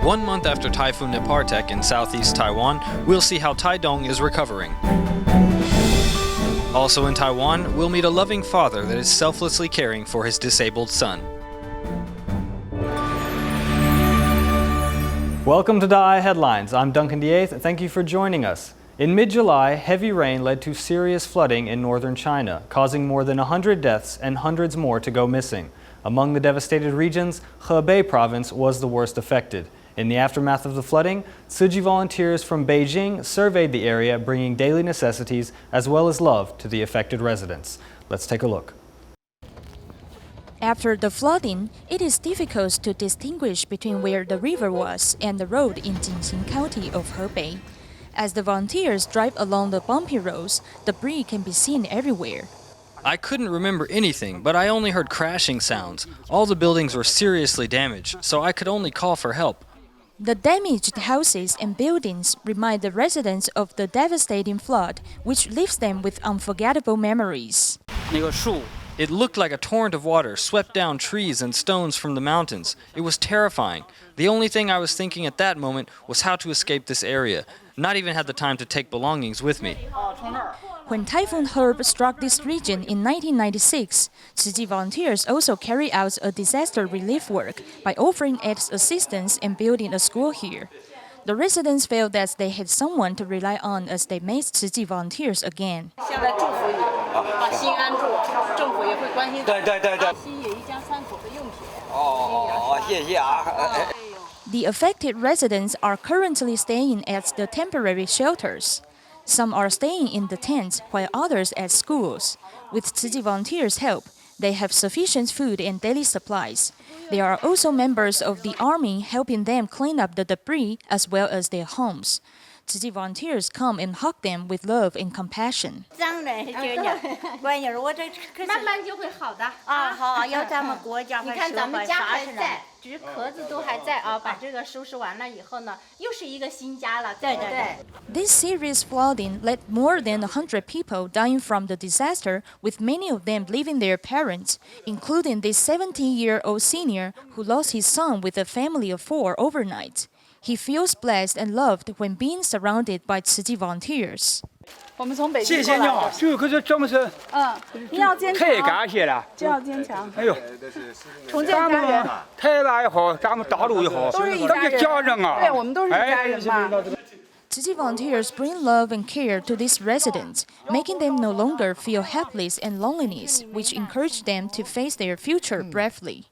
1 month after Typhoon Nepartak in southeast Taiwan, we'll see how Taitung is recovering. Also in Taiwan, we'll meet a loving father that is selflessly caring for his disabled son. Welcome to DaAi Headlines. I'm Duncan, DeAeth. Thank you for joining us. In mid-July, heavy rain led to serious flooding in northern China, causing more than 100 deaths and hundreds more to go missing. Among the devastated regions, Hebei province was the worst affected. In the aftermath of the flooding, Tzu Chi volunteers from Beijing surveyed the area, bringing daily necessities as well as love to the affected residents. Let's take a look. After the flooding, it is difficult to distinguish between where the river was and the road in Jinsu County of Hebei. As the volunteers drive along the bumpy roads, debris can be seen everywhere. I couldn't remember anything, but I only heard crashing sounds. All the buildings were seriously damaged, so I could only call for help. The damaged houses and buildings remind the residents of the devastating flood, which leaves them with unforgettable memories. It looked like a torrent of water swept down trees and stones from the mountains. It was terrifying. The only thing I was thinking at that moment was how to escape this area. Not even had the time to take belongings with me. When Typhoon Herb struck this region in 1996, Tzu Chi volunteers also carried out a disaster relief work by offering its assistance and building a school here. The residents felt that they had someone to rely on as they met Tzu Chi volunteers again. The affected residents are currently staying at the temporary shelters. Some are staying in the tents, while others at schools. With Tzu Chi volunteers' help, they have sufficient food and daily supplies. There are also members of the army helping them clean up the debris as well as their homes. Tzu Chi volunteers come and hug them with love and compassion. This serious flooding led more than 100 people dying from the disaster, with many of them leaving their parents, including this 17-year-old senior who lost his son with a family of 4 overnight. He feels blessed and loved when being surrounded by Tzu Chi volunteers. 谢谢你啊，这可是真是，你要坚强，太感谢了，就要坚强。哎呦，重建家园，台湾也好，咱们大陆也好，都是一家人啊。对，我们都是一家人嘛。Tzu Chi volunteers bring love and care to these residents, making them no longer feel helpless and loneliness, which encourage them to face their future bravely.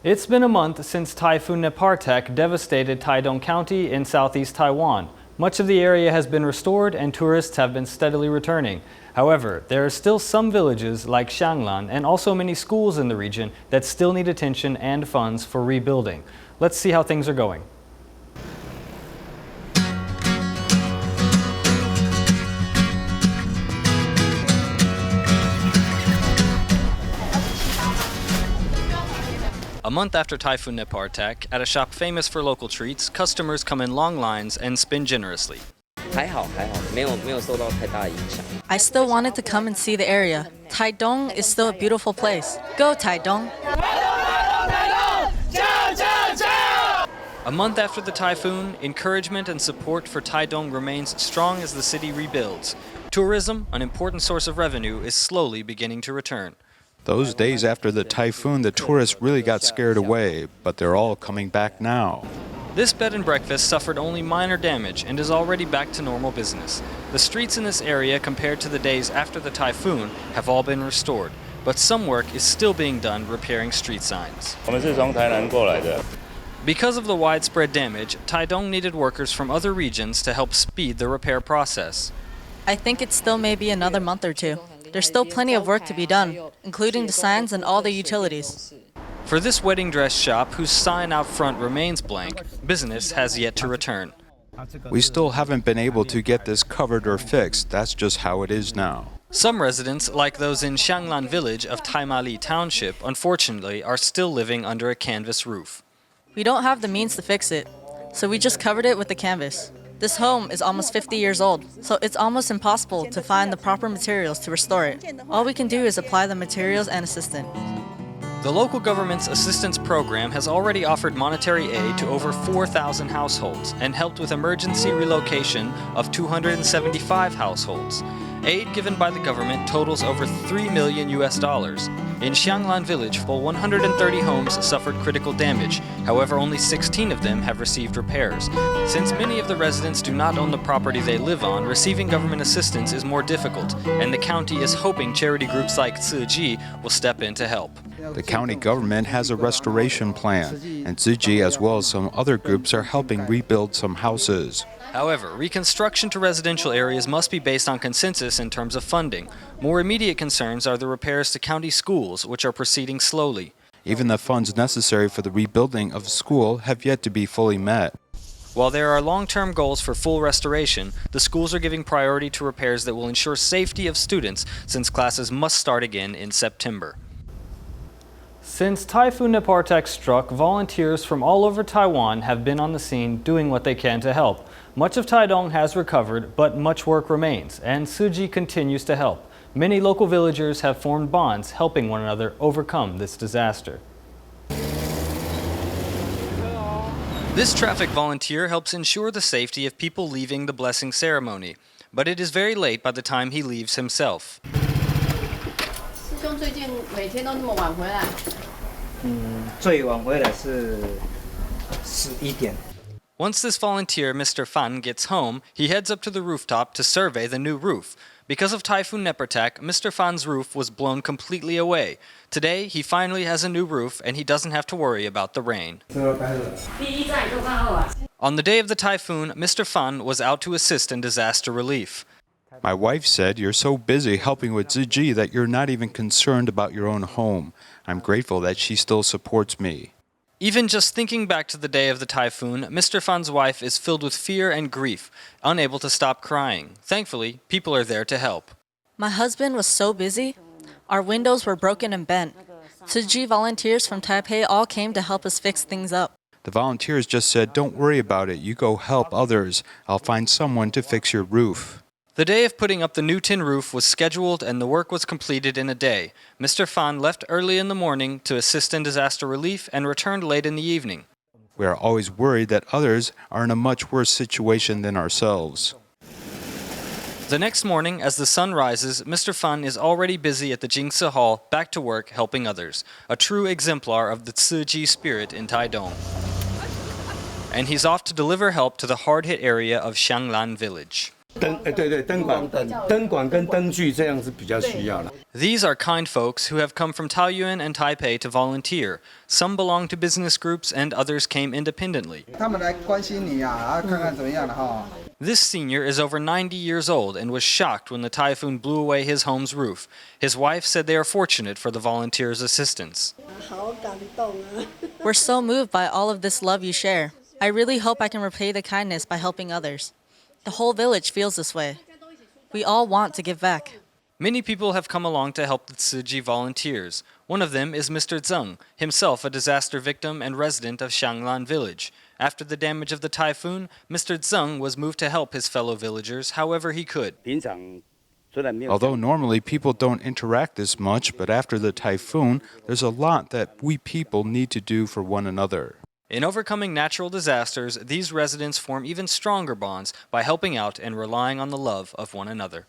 It's been a month since Typhoon Nepartak devastated Taitung County in southeast Taiwan. Much of the area has been restored and tourists have been steadily returning. However, there are still some villages like Xianglan and also many schools in the region that still need attention and funds for rebuilding. Let's see how things are going. A month after Typhoon Nepartak, at a shop famous for local treats, customers come in long lines and spend generously. I still wanted to come and see the area. Taitung is still a beautiful place. Go Taitung! A month after the typhoon, encouragement and support for Taitung remains strong as the city rebuilds. Tourism, an important source of revenue, is slowly beginning to return. Those days after the typhoon, the tourists really got scared away, but they're all coming back now. This bed and breakfast suffered only minor damage and is already back to normal business. The streets in this area, compared to the days after the typhoon, have all been restored, but some work is still being done repairing street signs. Because of the widespread damage, Taitung needed workers from other regions to help speed the repair process. I think it still may be another month or two. There's still plenty of work to be done, including the signs and all the utilities. For this wedding dress shop, whose sign out front remains blank, business has yet to return. We still haven't been able to get this covered or fixed. That's just how it is now. Some residents, like those in Xianglan village of Taimali Township, unfortunately are still living under a canvas roof. We don't have the means to fix it, so we just covered it with the canvas. This home is almost 50 years old, so it's almost impossible to find the proper materials to restore it. All we can do is apply the materials and assistance. The local government's assistance program has already offered monetary aid to over 4,000 households and helped with emergency relocation of 275 households. Aid given by the government totals over $3 million. In Xianglan Village, full 130 homes suffered critical damage. However, only 16 of them have received repairs. Since many of the residents do not own the property they live on, receiving government assistance is more difficult, and the county is hoping charity groups like Tzu will step in to help. The county government has a restoration plan, and Tzu as well as some other groups are helping rebuild some houses. However, reconstruction to residential areas must be based on consensus in terms of funding. More immediate concerns are the repairs to county schools, which are proceeding slowly. Even the funds necessary for the rebuilding of the school have yet to be fully met. While there are long-term goals for full restoration, the schools are giving priority to repairs that will ensure safety of students since classes must start again in September. Since Typhoon Nepartak struck, volunteers from all over Taiwan have been on the scene doing what they can to help. Much of Taitung has recovered, but much work remains, and Tzu continues to help. Many local villagers have formed bonds, helping one another overcome this disaster. This traffic volunteer helps ensure the safety of people leaving the blessing ceremony, but it is very late by the time he leaves himself. 师兄最近每天都那么晚回来？最晚回来是11点。 Once this volunteer, Mr. Fan, gets home, he heads up to the rooftop to survey the new roof. Because of Typhoon Nepartak, Mr. Fan's roof was blown completely away. Today, he finally has a new roof and he doesn't have to worry about the rain. On the day of the typhoon, Mr. Fan was out to assist in disaster relief. My wife said, "You're so busy helping with Tzu that you're not even concerned about your own home. I'm grateful that she still supports me." Even just thinking back to the day of the typhoon, Mr. Fan's wife is filled with fear and grief, unable to stop crying. Thankfully, people are there to help. My husband was so busy. Our windows were broken and bent. Tzu volunteers from Taipei all came to help us fix things up. The volunteers just said, "Don't worry about it. You go help others. I'll find someone to fix your roof." The day of putting up the new tin roof was scheduled and the work was completed in a day. Mr. Fan left early in the morning to assist in disaster relief and returned late in the evening. We are always worried that others are in a much worse situation than ourselves. The next morning, as the sun rises, Mr. Fan is already busy at the Jinsu Hall, back to work helping others, a true exemplar of the Tzu spirit in Taitung. And he's off to deliver help to the hard-hit area of Xianglan Village. These are kind folks who have come from Taoyuan and Taipei to volunteer. Some belong to business groups and others came independently. This senior is over 90 years old and was shocked when the typhoon blew away his home's roof. His wife said they are fortunate for the volunteers' assistance. We're so moved by all of this love you share. I really hope I can repay the kindness by helping others. The whole village feels this way. We all want to give back. Many people have come along to help the Tzu volunteers. One of them is Mr. Zeng, himself a disaster victim and resident of Xianglan Village. After the damage of the typhoon, Mr. Zeng was moved to help his fellow villagers however he could. Although normally people don't interact this much, but after the typhoon, there's a lot that we people need to do for one another. In overcoming natural disasters, these residents form even stronger bonds by helping out and relying on the love of one another.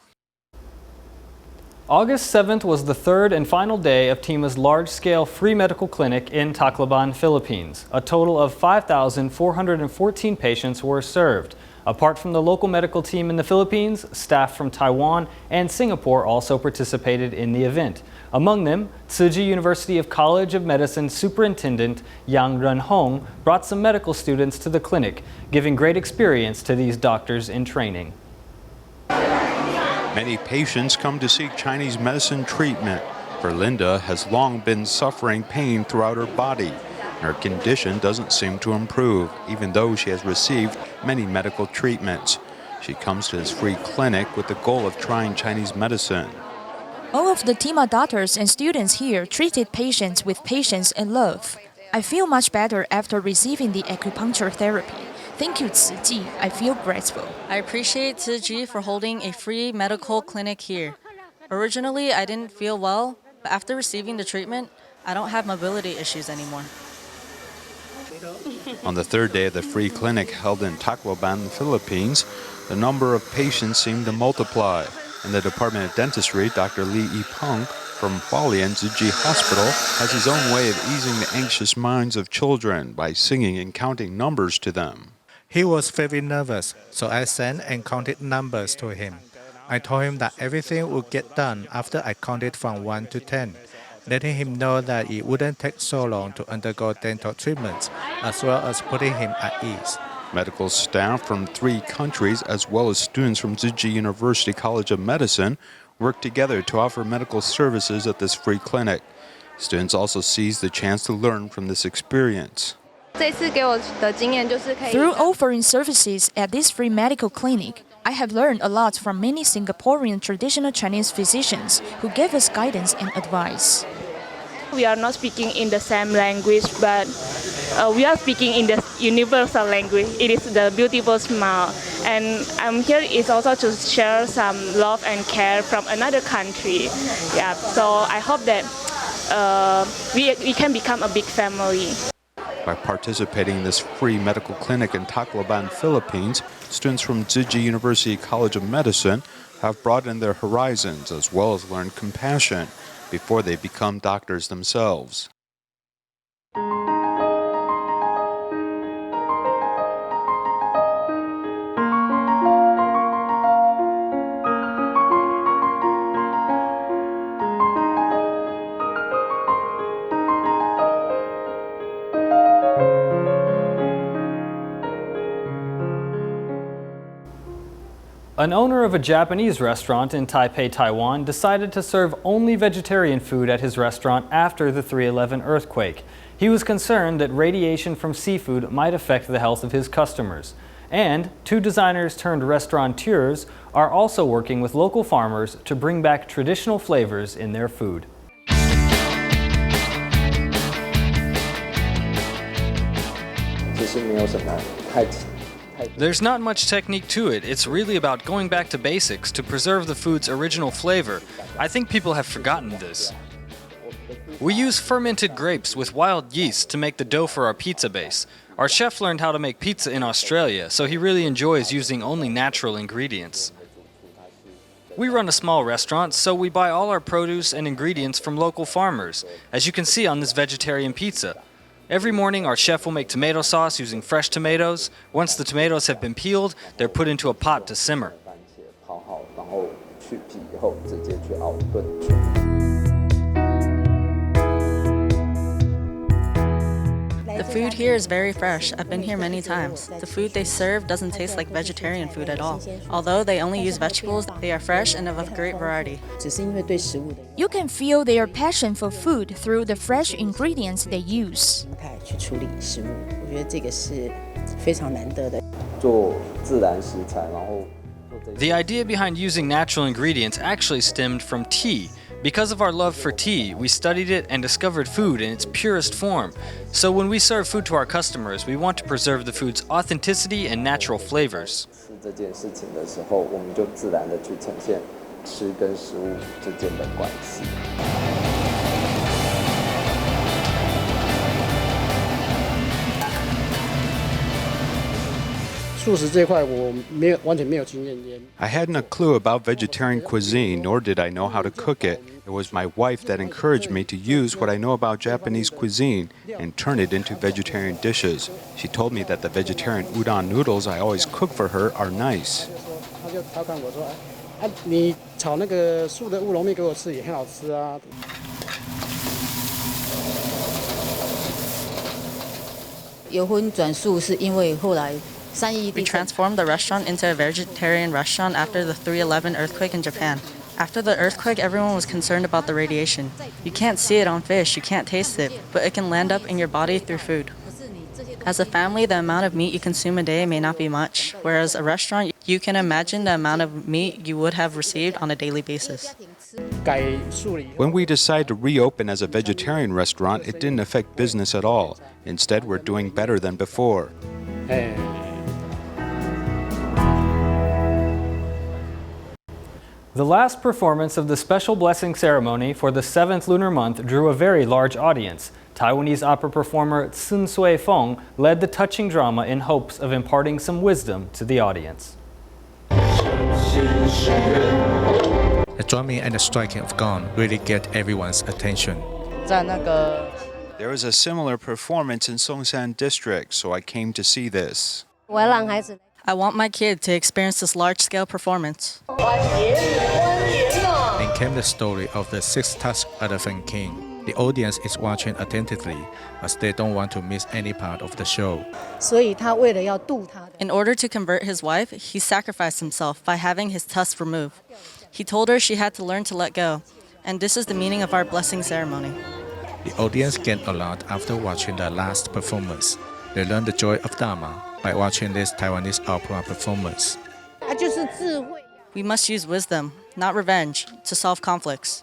August 7th was the third and final day of TIMA's large-scale free medical clinic in Tacloban, Philippines. A total of 5,414 patients were served. Apart from the local medical team in the Philippines, staff from Taiwan and Singapore also participated in the event. Among them, Tzu University of College of Medicine Superintendent Yang Ren-hong brought some medical students to the clinic, giving great experience to these doctors in training. Many patients come to seek Chinese medicine treatment. For Linda has long been suffering pain throughout her body. Her condition doesn't seem to improve, even though she has received many medical treatments. She comes to this free clinic with the goal of trying Chinese medicine. All of the TIMA doctors and students here treated patients with patience and love. I feel much better after receiving the acupuncture therapy. Thank you, Tzu. I feel grateful. I appreciate Tzu for holding a free medical clinic here. Originally, I didn't feel well, but after receiving the treatment, I don't have mobility issues anymore. On the third day of the free clinic held in Tacloban, Philippines, the number of patients seemed to multiply. In the Department of Dentistry, Dr. Lee Ipeng from Hualien Ziji Hospital has his own way of easing the anxious minds of children by singing and counting numbers to them. He was very nervous, so I sent and counted numbers to him. I told him that everything would get done after I counted from 1 to 10, letting him know that it wouldn't take so long to undergo dental treatments, as well as putting him at ease. Medical staff from 3 countries, as well as students from Ziji University College of Medicine, worked together to offer medical services at this free clinic. Students also seized the chance to learn from this experience. Through offering services at this free medical clinic, I have learned a lot from many Singaporean traditional Chinese physicians who gave us guidance and advice. We are not speaking in the same language, but we are speaking in the universal language. It is the beautiful smile. And I'm here is also to share some love and care from another country. Yeah, so I hope that we can become a big family. By participating in this free medical clinic in Tacloban, Philippines, students from Ziji University College of Medicine have broadened their horizons as well as learned compassion before they become doctors themselves. An owner of a Japanese restaurant in Taipei, Taiwan, decided to serve only vegetarian food at his restaurant after the 3/11 earthquake. He was concerned that radiation from seafood might affect the health of his customers. And 2 designers turned restaurateurs are also working with local farmers to bring back traditional flavors in their food. There's not much technique to it. It's really about going back to basics to preserve the food's original flavor. I think people have forgotten this. We use fermented grapes with wild yeast to make the dough for our pizza base. Our chef learned how to make pizza in Australia, so he really enjoys using only natural ingredients. We run a small restaurant, so we buy all our produce and ingredients from local farmers, as you can see on this vegetarian pizza. Every morning, our chef will make tomato sauce using fresh tomatoes. Once the tomatoes have been peeled, they're put into a pot to simmer. The food here is very fresh. I've been here many times. The food they serve doesn't taste like vegetarian food at all. Although they only use vegetables, they are fresh and of a great variety. You can feel their passion for food through the fresh ingredients they use. The idea behind using natural ingredients actually stemmed from tea. Because of our love for tea, we studied it and discovered food in its purest form. So when we serve food to our customers, we want to preserve the food's authenticity and natural flavors. I hadn't a clue about vegetarian cuisine, nor did I know how to cook it. It was my wife that encouraged me to use what I know about Japanese cuisine and turn it into vegetarian dishes. She told me that the vegetarian udon noodles I always cook for her are nice. We transformed the restaurant into a vegetarian restaurant after the 3/11 earthquake in Japan. After the earthquake, everyone was concerned about the radiation. You can't see it on fish, you can't taste it, but it can land up in your body through food. As a family, the amount of meat you consume a day may not be much, whereas a restaurant, you can imagine the amount of meat you would have received on a daily basis. When we decided to reopen as a vegetarian restaurant, it didn't affect business at all. Instead, we're doing better than before. The The last performance of the special blessing ceremony for the 7th lunar month drew a very large audience. Taiwanese opera performer Sun Sui-fong led the touching drama in hopes of imparting some wisdom to the audience. The drumming and the striking of gong really get everyone's attention. There was a similar performance in Songshan district, so I came to see this. I want my kid to experience this large-scale performance. Then came the story of the six-tusked elephant king. The audience is watching attentively, as they don't want to miss any part of the show. In order to convert his wife, he sacrificed himself by having his tusks removed. He told her she had to learn to let go, and this is the meaning of our blessing ceremony. The audience gained a lot after watching the last performance. They learned the joy of Dharma by watching this Taiwanese opera performance. We must use wisdom, not revenge, to solve conflicts.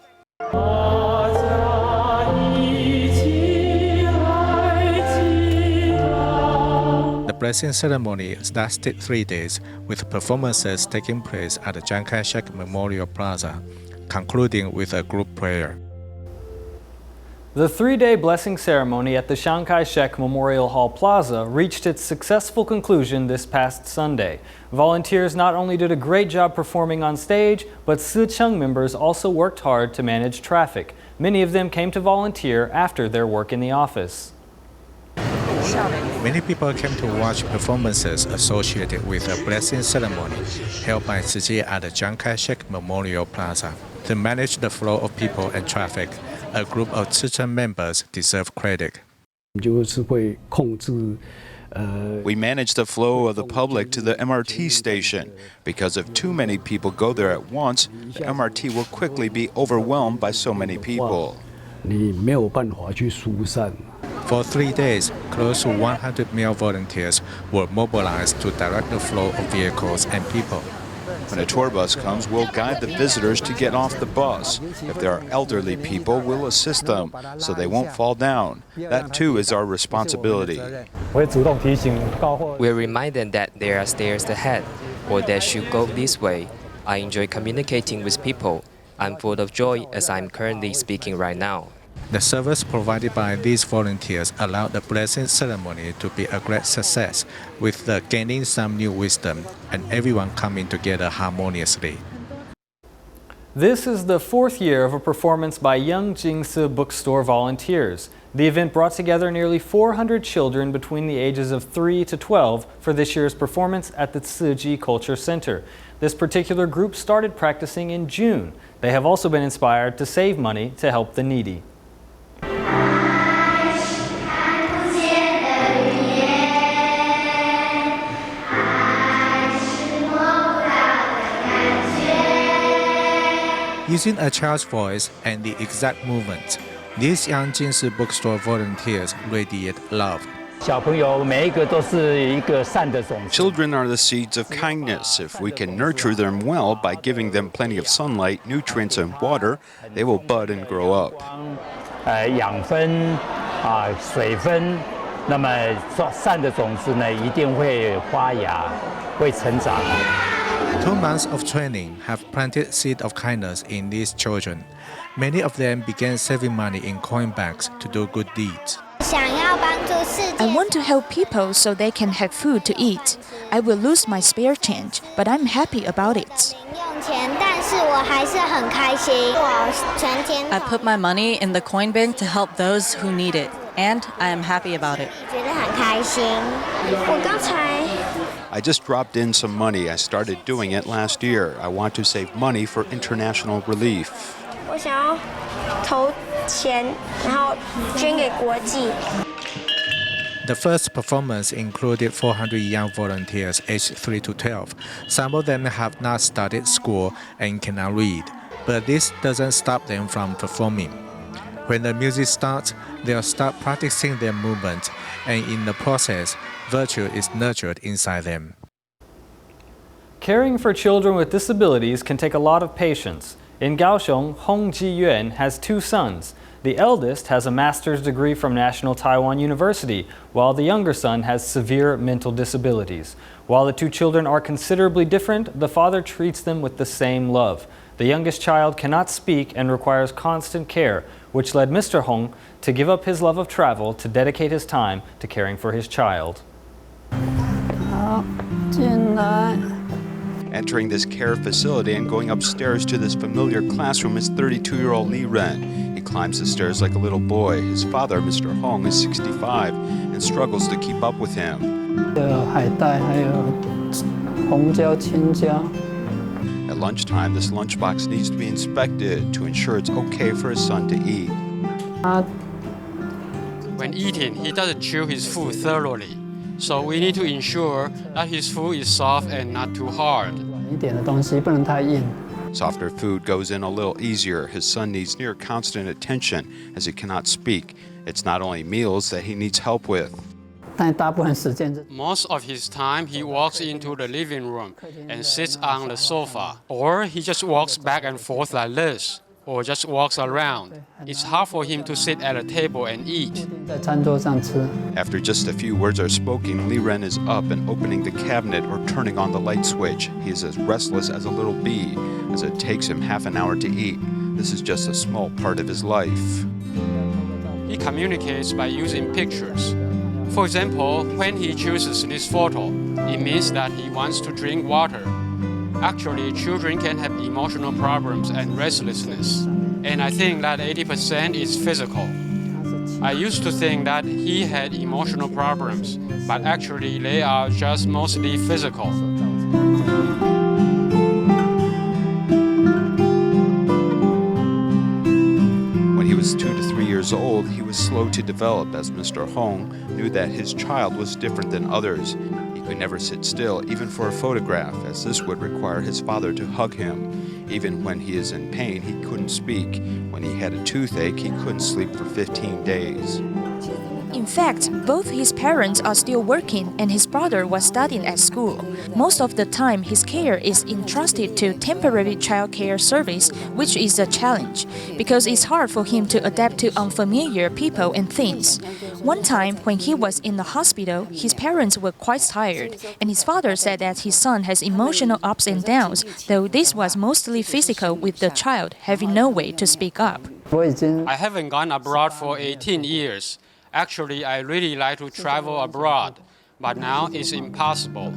The blessing ceremony lasted 3 days, with performances taking place at the Chiang Kai-shek Memorial Plaza, concluding with a group prayer. The 3-day blessing ceremony at the Chiang Kai-shek Memorial Hall Plaza reached its successful conclusion this past Sunday. Volunteers not only did a great job performing on stage, but Sicheng members also worked hard to manage traffic. Many of them came to volunteer after their work in the office. Many people came to watch performances associated with a blessing ceremony held by Tzu Chi at the Chiang Kai-shek Memorial Plaza. To manage the flow of people and traffic, a group of Chun members deserve credit. We manage the flow of the public to the MRT station. Because if too many people go there at once, the MRT will quickly be overwhelmed by so many people. For 3 days, close to 100 male volunteers were mobilized to direct the flow of vehicles and people. When a tour bus comes, we'll guide the visitors to get off the bus. If there are elderly people, we'll assist them so they won't fall down. That too is our responsibility. We're reminded that there are stairs ahead, or they should go this way. I enjoy communicating with people. I'm full of joy as I'm currently speaking right now. The service provided by these volunteers allowed the blessing ceremony to be a great success, with the gaining some new wisdom and everyone coming together harmoniously. This is the 4th year of a performance by young Jinsu bookstore volunteers. The event brought together nearly 400 children between the ages of 3 to 12 for this year's performance at the Tzu Chi Culture Center. This particular group started practicing in June. They have also been inspired to save money to help the needy. Using a child's voice and the exact movement, these young Jinsu bookstore volunteers radiate love. Children are the seeds of kindness. If we can nurture them well by giving them plenty of sunlight, nutrients, and water, they will bud and grow up. 养分水分，那么善的种子呢，一定会发芽，会成长。 2 months of training have planted seed of kindness in these children. Many of them began saving money in coin banks to do good deeds. I want to help people so they can have food to eat. I will lose my spare change, but I'm happy about it. I put my money in the coin bank to help those who need it, and I am happy about it. I just dropped in some money. I started doing it last year. I want to save money for international relief. The first performance included 400 young volunteers aged 3 to 12. Some of them have not started school and cannot read, but this doesn't stop them from performing. When the music starts, they'll start practicing their movement, and in the process, virtue is nurtured inside them. Caring for children with disabilities can take a lot of patience. In Kaohsiung, Hong Ji-yuan has 2 sons. The eldest has a master's degree from National Taiwan University, while the younger son has severe mental disabilities. While the 2 children are considerably different, the father treats them with the same love. The youngest child cannot speak and requires constant care, which led Mr. Hong to give up his love of travel to dedicate his time to caring for his child. Entering this care facility and going upstairs to this familiar classroom is 32-year-old Li Ren. He climbs the stairs like a little boy. His father, Mr. Hong, is 65 and struggles to keep up with him. At lunchtime, this lunchbox needs to be inspected to ensure it's okay for his son to eat. When eating, he doesn't chew his food thoroughly. So we need to ensure that his food is soft and not too hard. Softer food goes in a little easier. His son needs near constant attention as he cannot speak. It's not only meals that he needs help with. Most of his time, he walks into the living room and sits on the sofa. Or he just walks back and forth like this, or just walks around. It's hard for him to sit at a table and eat. After just a few words are spoken, Li Ren is up and opening the cabinet or turning on the light switch. He is as restless as a little bee, as it takes him half an hour to eat. This is just a small part of his life. He communicates by using pictures. For example, when he chooses this photo, it means that he wants to drink water. Actually, children can have emotional problems and restlessness, and I think that 80% is physical. I used to think that he had emotional problems, but actually they are just mostly physical. When he was 2 to 3 years old, he was slow to develop as Mr. Hong knew that his child was different than others. He could never sit still, even for a photograph, as this would require his father to hug him. Even when he is in pain, he couldn't speak. When he had a toothache, he couldn't sleep for 15 days. In fact, both his parents are still working and his brother was studying at school. Most of the time, his care is entrusted to temporary child care service, which is a challenge, because it's hard for him to adapt to unfamiliar people and things. One time, when he was in the hospital, his parents were quite tired, and his father said that his son has emotional ups and downs, though this was mostly physical with the child having no way to speak up. I haven't gone abroad for 18 years. Actually, I really like to travel abroad, but now it's impossible.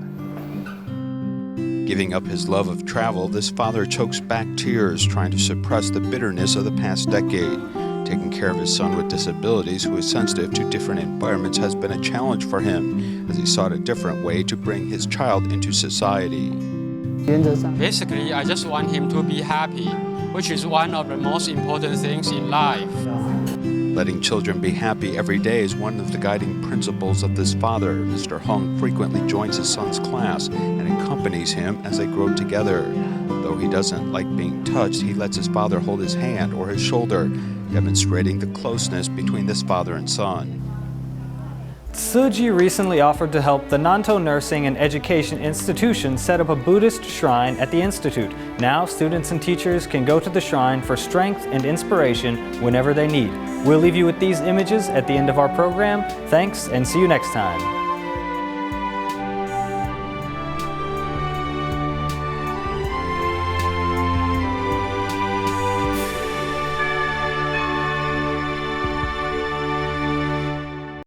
Giving up his love of travel, this father chokes back tears, trying to suppress the bitterness of the past decade. Taking care of his son with disabilities who is sensitive to different environments has been a challenge for him, as he sought a different way to bring his child into society. Basically, I just want him to be happy, which is one of the most important things in life. Letting children be happy every day is one of the guiding principles of this father. Mr. Hong frequently joins his son's class and accompanies him as they grow together. Though he doesn't like being touched, he lets his father hold his hand or his shoulder, demonstrating the closeness between this father and son. Tsuji recently offered to help the Nanto Nursing and Education Institution set up a Buddhist shrine at the institute. Now, students and teachers can go to the shrine for strength and inspiration whenever they need. We'll leave you with these images at the end of our program. Thanks, and see you next time.